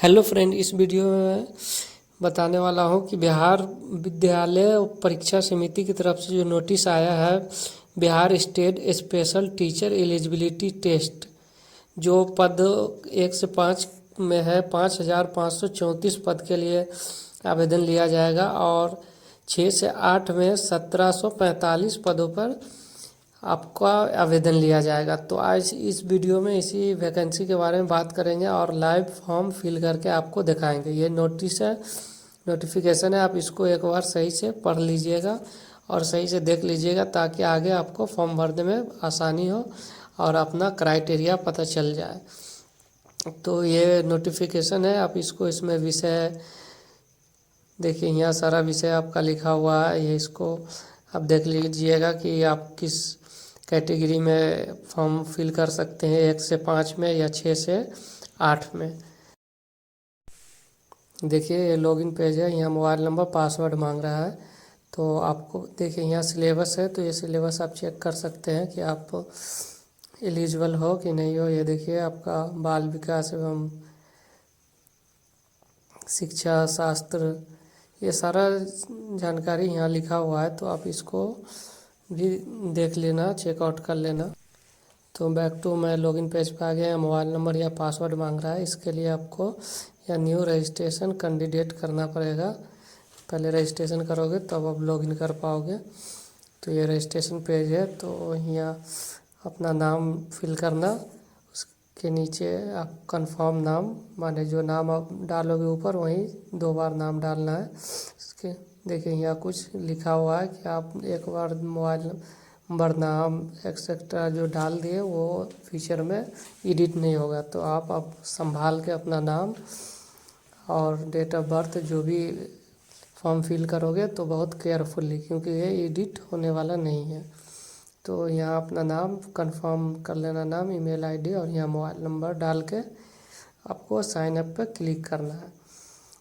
Hello friend, इस video में बताने वाला हूँ कि बिहार विद्यालय परीक्षा समिति की तरफ से जो नोटिस आया है, Bihar state special teacher eligibility test, जो पद 1 से 5 में है, 5,534 पद के लिए आवेदन लिया जाएगा और 6 से 8 में 1,745 पदों पर आपका आवेदन लिया जाएगा। तो आज इस वीडियो में इसी वैकेंसी के बारे में बात करेंगे और लाइव फॉर्म फिल करके आपको दिखाएंगे। ये नोटिस है, नोटिफिकेशन है, आप इसको एक बार सही से पढ़ लीजिएगा और सही से देख लीजिएगा ताकि आगे आपको फॉर्म भरने में आसानी हो और अपना क्राइटेरिया पता चल जाए। तो ये नोटिफिकेशन है, आप इसको इसमें विषय देखिए, यहाँ सारा विषय आपका लिखा हुआ है। ये इसको आप देख लीजिएगा कि आप किस कैटेगरी में फॉर्म फिल कर सकते हैं, 1 से 5 में या 6 से 8 में। देखिए, ये लॉगिन पेज है, यहाँ मोबाइल नंबर पासवर्ड मांग रहा है। तो आपको देखिए यहाँ सिलेबस है, तो ये सिलेबस आप चेक कर सकते हैं कि आप एलिजिबल हो कि नहीं हो। ये देखिए आपका बाल विकास एवं शिक्षा शास्त्र, ये सारा जानकारी यहाँ लिखा हुआ है, तो आप इसको भी देख लेना, चेकआउट कर लेना। तो बैक टू मैं लॉगिन पेज पे आ गया। मोबाइल नंबर या पासवर्ड मांग रहा है, इसके लिए आपको या न्यू रजिस्ट्रेशन कैंडिडेट करना पड़ेगा। पहले रजिस्ट्रेशन करोगे तब तो आप लॉगिन कर पाओगे। तो ये रजिस्ट्रेशन पेज है, तो यहाँ अपना नाम फिल करना, उसके नीचे आप कंफर्म नाम, माने जो नाम आप डालोगे ऊपर वहीं 2 बार नाम डालना है। इसके देखिए यहाँ कुछ लिखा हुआ है कि आप एक बार मोबाइल नंबर, नाम एक्सेट्रा जो डाल दिए वो फ्यूचर में एडिट नहीं होगा। तो आप संभाल के अपना नाम और डेट ऑफ बर्थ जो भी फॉर्म फिल करोगे तो बहुत केयरफुली, क्योंकि ये एडिट होने वाला नहीं है। तो यहाँ अपना नाम कंफर्म कर लेना, नाम, ईमेल आईडी और यहाँ मोबाइल नंबर डाल के आपको साइन अप पर क्लिक करना है।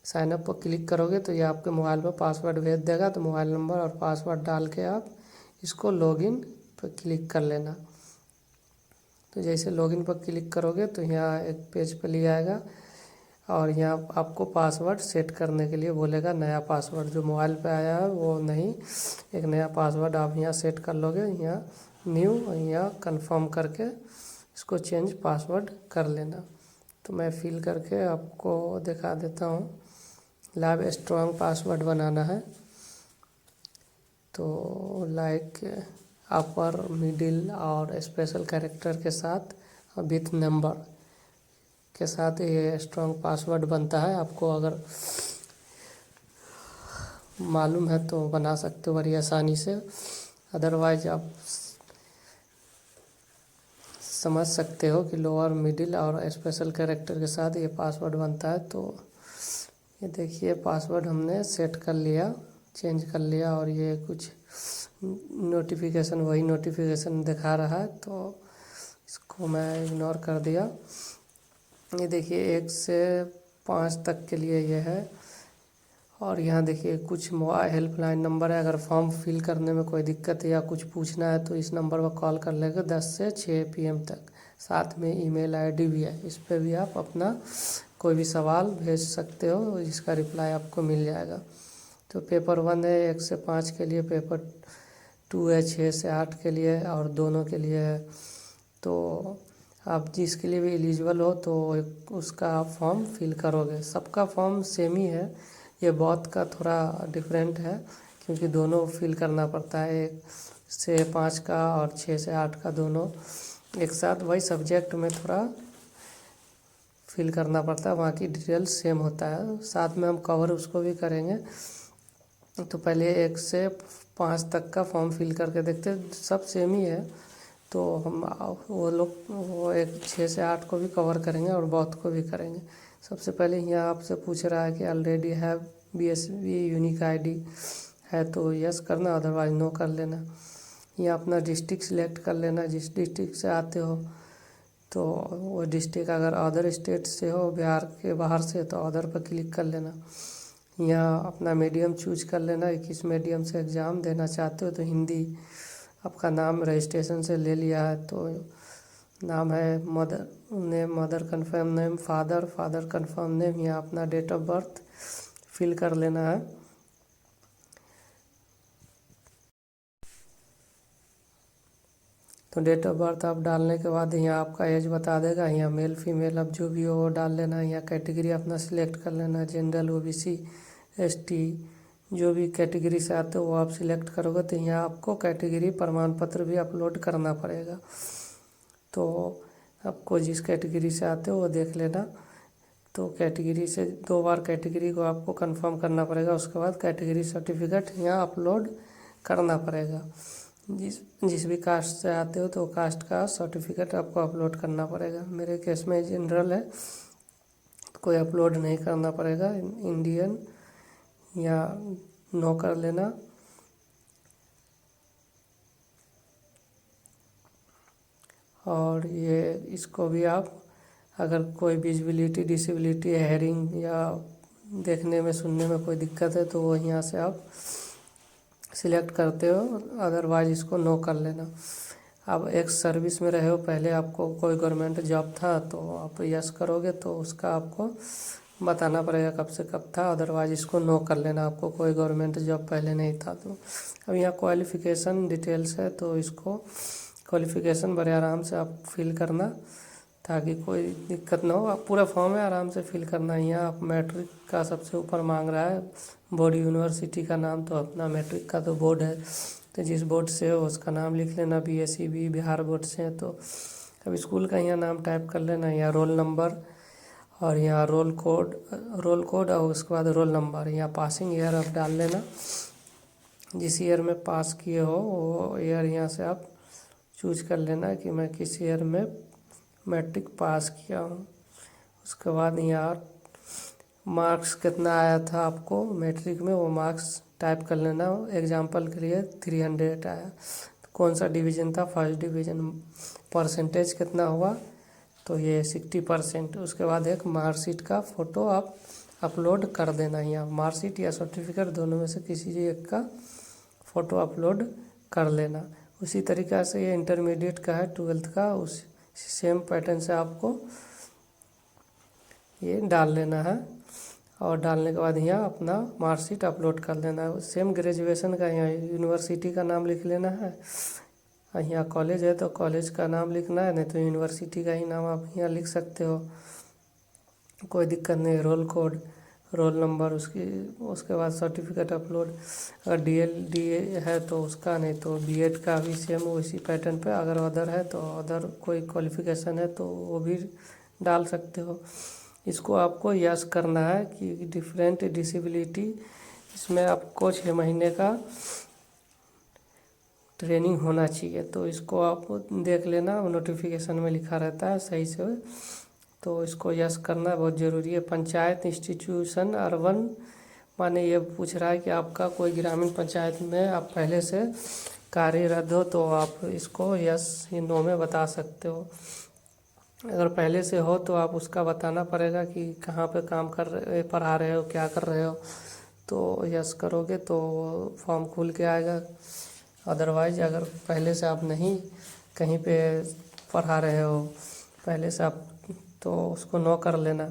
साइन अप पर क्लिक करोगे तो ये आपके मोबाइल पर पासवर्ड भेज देगा। तो मोबाइल नंबर और पासवर्ड डाल के आप इसको लॉगिन पर क्लिक कर लेना। तो जैसे लॉगिन पर क्लिक करोगे तो यहाँ एक पेज पर ले आएगा और यहाँ आपको पासवर्ड सेट करने के लिए बोलेगा। नया पासवर्ड जो मोबाइल पे आया है वो नहीं, एक नया पासवर्ड आप यहाँ सेट कर लोगे। यहाँ न्यू, यहाँ कंफर्म करके इसको चेंज पासवर्ड कर लेना। तो मैं फिल करके आपको दिखा देता हूँ। लाइव स्ट्रॉन्ग पासवर्ड बनाना है, तो लाइक अपर मिडिल और स्पेशल कैरेक्टर के साथ विथ नंबर के साथ ये स्ट्रॉन्ग पासवर्ड बनता है। आपको अगर मालूम है तो बना सकते हो बड़ी आसानी से, अदरवाइज आप समझ सकते हो कि लोअर मिडिल और स्पेशल कैरेक्टर के साथ ये पासवर्ड बनता है। तो ये देखिए पासवर्ड हमने सेट कर लिया, चेंज कर लिया और ये कुछ नोटिफिकेशन, वही नोटिफिकेशन दिखा रहा है, तो इसको मैं इग्नोर कर दिया। ये देखिए 1 से 5 तक के लिए ये है और यहाँ देखिए कुछ मोबाइल हेल्पलाइन नंबर है। अगर फॉर्म फिल करने में कोई दिक्कत है या कुछ पूछना है तो इस नंबर पर कॉल कर लेगा 10 से 6 PM तक। साथ में ईमेल आईडी भी है, इस पर भी आप अपना कोई भी सवाल भेज सकते हो, जिसका रिप्लाई आपको मिल जाएगा। तो पेपर 1 है 1 से 5 के लिए, पेपर 2 है 6 से 8 के लिए और दोनों के लिए है। तो आप जिसके लिए भी एलिजिबल हो तो उसका आप फॉर्म फिल करोगे। सबका फॉर्म सेम ही है, ये बहुत का थोड़ा डिफरेंट है क्योंकि दोनों फिल करना पड़ता है, 1 से 5 का और 6 से 8 का दोनों एक साथ। वही सब्जेक्ट में थोड़ा फिल करना पड़ता है, वहाँ की डिटेल सेम होता है। साथ में हम कवर उसको भी करेंगे। तो पहले 1 से 5 तक का फॉर्म फिल करके देखते, सब सेम ही है। तो हम वो 6 से 8 को भी कवर करेंगे और बहुत को भी करेंगे। सबसे पहले यहाँ आपसे पूछ रहा है कि ऑलरेडी है BSB यूनिक आईडी है तो यस करना, अदरवाइज नो कर लेना। यहाँ अपना डिस्ट्रिक्ट सिलेक्ट कर लेना, जिस डिस्ट्रिक्ट से आते हो। तो वो डिस्ट्रिक्ट अगर अदर स्टेट से हो, बिहार के बाहर से, तो अदर पर क्लिक कर लेना। यहाँ अपना मीडियम चूज कर लेना, किस मीडियम से एग्ज़ाम देना चाहते हो। तो हिंदी, आपका नाम रजिस्ट्रेशन से ले लिया है तो नाम है name, mother confirm name, father confirm name, यहाँ अपना डेट ऑफ बर्थ फिल कर लेना है। तो डेट ऑफ बर्थ आप डालने के बाद यहाँ आपका एज बता देगा, यहाँ मेल फीमेल अब जो भी हो वो डाल लेना है। यहाँ कैटेगरी अपना सिलेक्ट कर लेना है, जनरल, ओबीसी, एसटी, जो भी कैटेगरी से आते हो वो आप सिलेक्ट करोगे। तो यहाँ आपको कैटेगरी प्रमाण पत्र भी अपलोड करना पड़ेगा। तो आपको जिस कैटेगरी से आते हो वो देख लेना। तो कैटेगरी से 2 बार कैटेगरी को आपको कंफर्म करना पड़ेगा, उसके बाद कैटेगरी सर्टिफिकेट यहाँ अपलोड करना पड़ेगा। जिस भी कास्ट से आते हो तो कास्ट का सर्टिफिकेट आपको अपलोड करना पड़ेगा। मेरे केस में जनरल है, कोई अपलोड नहीं करना पड़ेगा। इंडियन या नो कर लेना। और ये इसको भी आप, अगर कोई विजिबिलिटी डिसेबिलिटी, हेयरिंग या देखने में सुनने में कोई दिक्कत है तो वो यहाँ से आप सिलेक्ट करते हो, अदरवाइज इसको नो कर लेना। अब एक्स सर्विस में रहे हो, पहले आपको कोई गवर्नमेंट जॉब था तो आप यस करोगे तो उसका आपको बताना पड़ेगा कब से कब था, अदरवाइज इसको नो कर लेना, आपको कोई गवर्नमेंट जॉब पहले नहीं था तो। अब यहाँ क्वालिफ़िकेशन डिटेल्स है तो इसको क्वालिफ़िकेशन बड़े आराम से आप फिल करना ताकि कोई दिक्कत ना हो। आप पूरा फॉर्म है आराम से फिल करना। यहाँ आप मैट्रिक का सबसे ऊपर मांग रहा है, बोर्ड यूनिवर्सिटी का नाम, तो अपना मैट्रिक का तो बोर्ड है तो जिस बोर्ड से हो उसका नाम लिख लेना। BSEB बिहार बोर्ड से है तो अब स्कूल का यहाँ नाम टाइप कर लेना, यहाँ रोल नंबर और यहाँ रोल कोड और उसके बाद रोल नंबर। यहाँ पासिंग ईयर आप डाल लेना, जिस ईयर में पास किए हो वो ईयर यहाँ से आप चूज कर लेना कि मैं किस ईयर में मैट्रिक पास किया हूँ। उसके बाद यहाँ मार्क्स कितना आया था आपको मैट्रिक में, वो मार्क्स टाइप कर लेना। एग्जाम्पल के लिए 300 आया तो कौन सा डिवीज़न था, फर्स्ट डिवीज़न। परसेंटेज कितना हुआ तो ये 60%। उसके बाद एक मार्कशीट का फ़ोटो आप अपलोड कर देना। यहाँ मार्कशीट या सर्टिफिकेट दोनों में से किसी एक का फ़ोटो अपलोड कर लेना। उसी तरीक़ा से ये इंटरमीडिएट का है, 12th का, उस सेम पैटर्न से आपको ये डाल लेना है। और डालने के बाद यहाँ अपना मार्कशीट अपलोड कर लेना है। सेम ग्रेजुएशन का यहाँ यूनिवर्सिटी का नाम लिख लेना है। यहाँ कॉलेज है तो कॉलेज का नाम लिखना है, नहीं तो यूनिवर्सिटी का ही नाम आप यहाँ लिख सकते हो, कोई दिक्कत नहीं। रोल कोड, रोल नंबर, उसके बाद सर्टिफिकेट अपलोड। अगर DLD है तो उसका, नहीं तो B.Ed का भी सेम उसी पैटर्न पे। अगर अदर है तो अदर कोई क्वालिफ़िकेशन है तो वो भी डाल सकते हो। इसको आपको यस करना है कि डिफरेंट डिसेबिलिटी, इसमें आपको 6 महीने का ट्रेनिंग होना चाहिए। तो इसको आप देख लेना, नोटिफिकेशन में लिखा रहता है सही से, तो इसको यस करना बहुत ज़रूरी है। पंचायत इंस्टीट्यूशन अर्बन, माने ये पूछ रहा है कि आपका कोई ग्रामीण पंचायत में आप पहले से कार्यरत हो तो आप इसको यस या नो में बता सकते हो। अगर पहले से हो तो आप उसका बताना पड़ेगा कि कहाँ पे काम कर रहे, पढ़ा रहे हो, क्या कर रहे हो। तो यस करोगे तो फॉर्म खुल के आएगा। अदरवाइज अगर पहले से आप नहीं कहीं पे पढ़ा रहे हो पहले से आप, तो उसको नो कर लेना।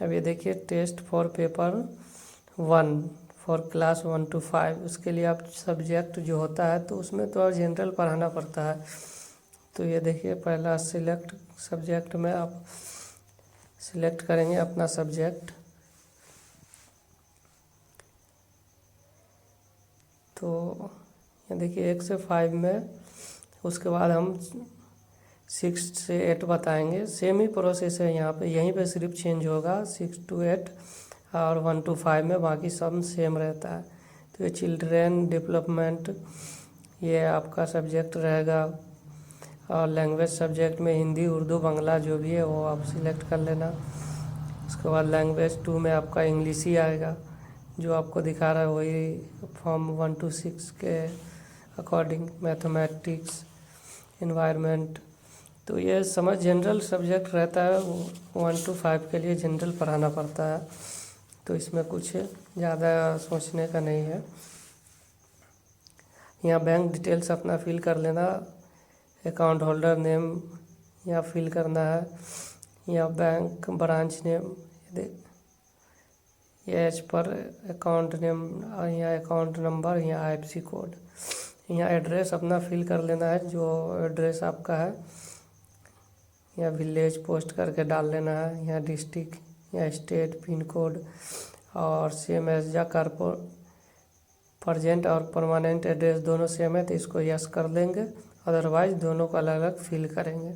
अब ये देखिए, test for paper 1 for class 1 to 5, उसके लिए आप सब्जेक्ट जो होता है तो उसमें तो जनरल पढ़ाना पड़ता है। तो ये देखिए, पहला सिलेक्ट सब्जेक्ट में आप सिलेक्ट करेंगे अपना सब्जेक्ट। तो ये देखिए 1 से 5 में, उसके बाद हम 6 से 8 बताएंगे। सेम ही प्रोसेस है यहाँ पे, यहीं पे सिर्फ चेंज होगा 6 to 8 और 1 to 5 में बाकी सब सेम रहता है। तो ये चिल्ड्रेन डेवलपमेंट ये आपका सब्जेक्ट रहेगा। और लैंग्वेज सब्जेक्ट में हिंदी, उर्दू, बांग्ला जो भी है वो आप सिलेक्ट कर लेना। उसके बाद लैंग्वेज 2 में आपका इंग्लिश ही आएगा, जो आपको दिखा रहा है वही फॉर्म 1 to 6 के अकॉर्डिंग। मैथमेटिक्स, एनवायरनमेंट, तो ये समझ जनरल सब्जेक्ट रहता है, 1 to 5 के लिए जनरल पढ़ाना पड़ता है। तो इसमें कुछ ज़्यादा सोचने का नहीं है। यहाँ बैंक डिटेल्स अपना फिल कर लेना, अकाउंट होल्डर नेम यहाँ फिल करना है। यहाँ बैंक ब्रांच नेम, ये एज पर अकाउंट नेम, यहाँ अकाउंट नंबर, यहाँ IFSC कोड। यहाँ एड्रेस अपना फिल कर लेना है, जो एड्रेस आपका है। यहाँ विलेज पोस्ट करके डाल लेना है, यहाँ डिस्ट्रिक्ट, यहाँ स्टेट, पिन कोड, और सेम एज या प्रजेंट और परमानेंट एड्रेस दोनों सेम है तो इसको यस कर देंगे, अदरवाइज दोनों को अलग अलग फिल करेंगे।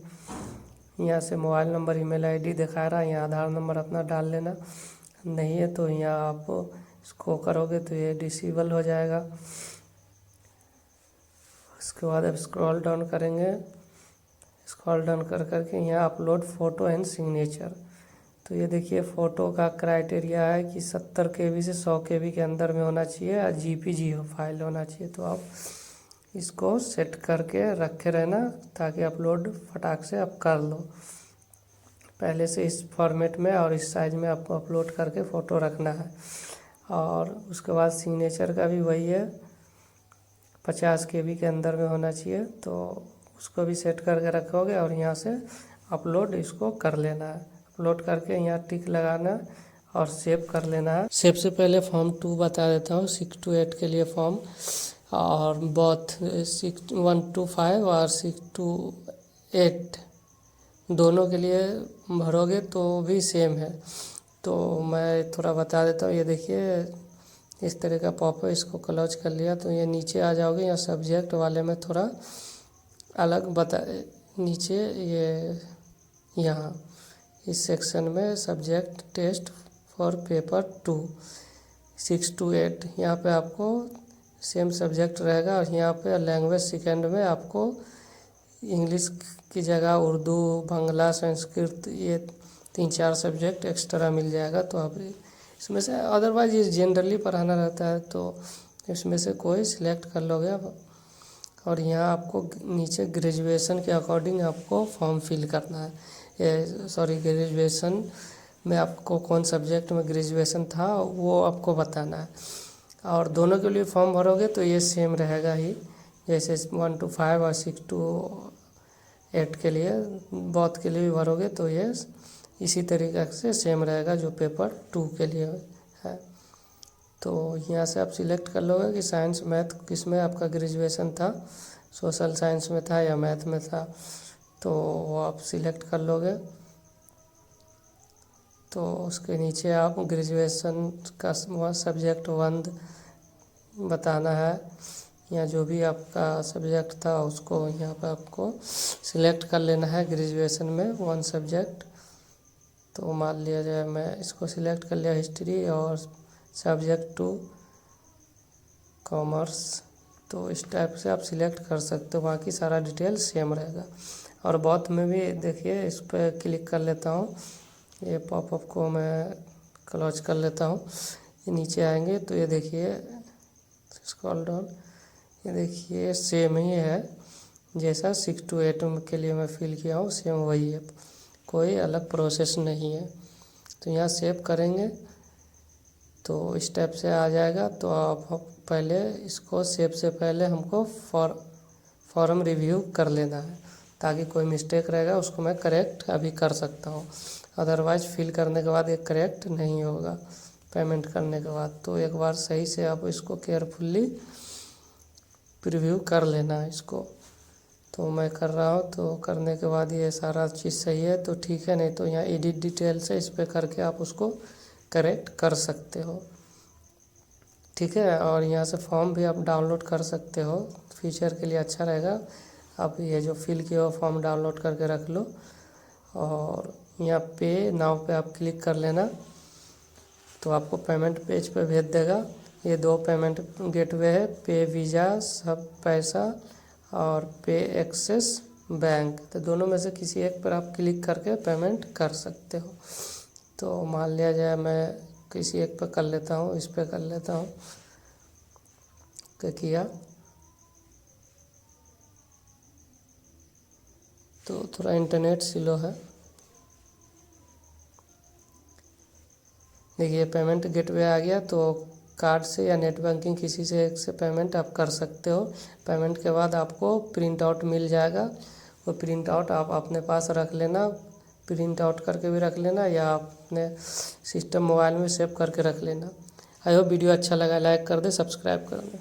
यहाँ से मोबाइल नंबर, ईमेल आईडी दिखा रहा है, यहाँ आधार नंबर अपना डाल लेना, नहीं है तो यहाँ आप इसको करोगे तो ये डिसेबल हो जाएगा। उसके बाद अब स्क्रॉल डाउन करेंगे, स्क्रॉल डाउन कर करके यहाँ अपलोड फ़ोटो एंड सिग्नेचर। तो ये देखिए फ़ोटो का क्राइटेरिया है कि 70 KB से 100 KB के अंदर में होना चाहिए और JPG फाइल होना चाहिए। तो आप इसको सेट करके रखे रहना ताकि अपलोड फटाक से आप कर लो। पहले से इस फॉर्मेट में और इस साइज़ में आपको अपलोड करके फ़ोटो रखना है। और उसके बाद सिग्नेचर का भी वही है, 50 KB के अंदर में होना चाहिए, तो उसको भी सेट करके रखोगे और यहाँ से अपलोड इसको कर लेना है। अपलोड करके यहाँ टिक लगाना और सेव कर लेना है। सबसे पहले फॉर्म 2 बता देता हूँ, 6 to 8 के लिए फॉर्म, और बोथ 1 to 5 और 6 to 8 दोनों के लिए भरोगे तो भी सेम है। तो मैं थोड़ा बता देता हूँ। ये देखिए इस तरह का पॉप है, इसको क्लोज कर लिया तो ये नीचे आ जाओगे। यहाँ सब्जेक्ट वाले में थोड़ा अलग बता, नीचे ये यहाँ इस सेक्शन में subject test for paper 2 6 to 8 यहाँ पे आपको सेम सब्जेक्ट रहेगा। और यहाँ पे लैंग्वेज सेकेंड में आपको इंग्लिश की जगह उर्दू, बांग्ला, संस्कृत, ये 3-4 सब्जेक्ट एक्स्ट्रा मिल जाएगा। तो आप इसमें से अदरवाइज ये जनरली पढ़ाना रहता है तो इसमें से कोई सिलेक्ट कर लोगे आप। और यहाँ आपको नीचे ग्रेजुएशन के अकॉर्डिंग आपको फॉर्म फिल करना है। ग्रेजुएशन में आपको कौन सब्जेक्ट में ग्रेजुएशन था वो आपको बताना है। और दोनों के लिए फॉर्म भरोगे तो ये सेम रहेगा ही, जैसे 1 to 5 और 6 to 8 के लिए, बोथ के लिए भी भरोगे तो ये इसी तरीके से सेम रहेगा जो पेपर 2 के लिए है। तो यहाँ से आप सिलेक्ट कर लोगे कि साइंस मैथ किस में आपका ग्रेजुएशन था, सोशल साइंस में था या मैथ में था, तो वो आप सिलेक्ट कर लोगे। तो उसके नीचे आप ग्रेजुएशन का सब्जेक्ट 1 बताना है, या जो भी आपका सब्जेक्ट था उसको यहाँ पर आपको सिलेक्ट कर लेना है ग्रेजुएशन में 1 सब्जेक्ट। तो मान लिया जाए मैं इसको सिलेक्ट कर लिया, हिस्ट्री और सब्जेक्ट 2 कॉमर्स। तो इस टाइप से आप सिलेक्ट कर सकते हो, बाकी सारा डिटेल सेम रहेगा। और बोथ में भी देखिए इस पर क्लिक कर लेता हूँ, ये पॉपअप को मैं क्लोज कर लेता हूँ। ये नीचे आएंगे तो ये देखिए स्क्रॉल डाउन, ये देखिए सेम ही है जैसा 6 to 8 के लिए मैं फिल किया हूँ, सेम वही है, कोई अलग प्रोसेस नहीं है। तो यहाँ सेव करेंगे तो इस टाइप से आ जाएगा। तो आप पहले इसको सेव से पहले हमको फॉर्म रिव्यू कर लेना है, ताकि कोई मिस्टेक रहेगा उसको मैं करेक्ट अभी कर सकता हूँ, अदरवाइज फिल करने के बाद ये करेक्ट नहीं होगा पेमेंट करने के बाद। तो एक बार सही से आप इसको केयरफुली प्रीव्यू कर लेना है इसको। तो मैं कर रहा हूँ, तो करने के बाद ये सारा चीज़ सही है तो ठीक है, नहीं तो यहाँ एडिट डिटेल से इस पर करके आप उसको करेक्ट कर सकते हो, ठीक है। और यहाँ से फॉर्म भी आप डाउनलोड कर सकते हो, फ्यूचर के लिए अच्छा रहेगा। आप ये जो फिल किया हो फॉर्म डाउनलोड करके रख लो। और यहाँ पे नाउ पे आप क्लिक कर लेना तो आपको पेमेंट पेज पे भेज देगा। ये 2 पेमेंट गेटवे है, पे वीज़ा सब पैसा और पे एक्सिस बैंक। तो दोनों में से किसी एक पर आप क्लिक करके पेमेंट कर सकते हो। तो मान लिया जाए मैं किसी एक पर कर लेता हूँ, इस पर कर लेता हूँ, क्या किया तो थोड़ा इंटरनेट स्लो है। देखिए पेमेंट गेटवे आ गया, तो कार्ड से या नेट बैंकिंग किसी से एक से पेमेंट आप कर सकते हो। पेमेंट के बाद आपको प्रिंट आउट मिल जाएगा, वो प्रिंट आउट आप अपने पास रख लेना, प्रिंट आउट करके भी रख लेना या अपने सिस्टम मोबाइल में सेव करके रख लेना। आई होप वीडियो अच्छा लगा, लाइक कर दे, सब्सक्राइब कर दे।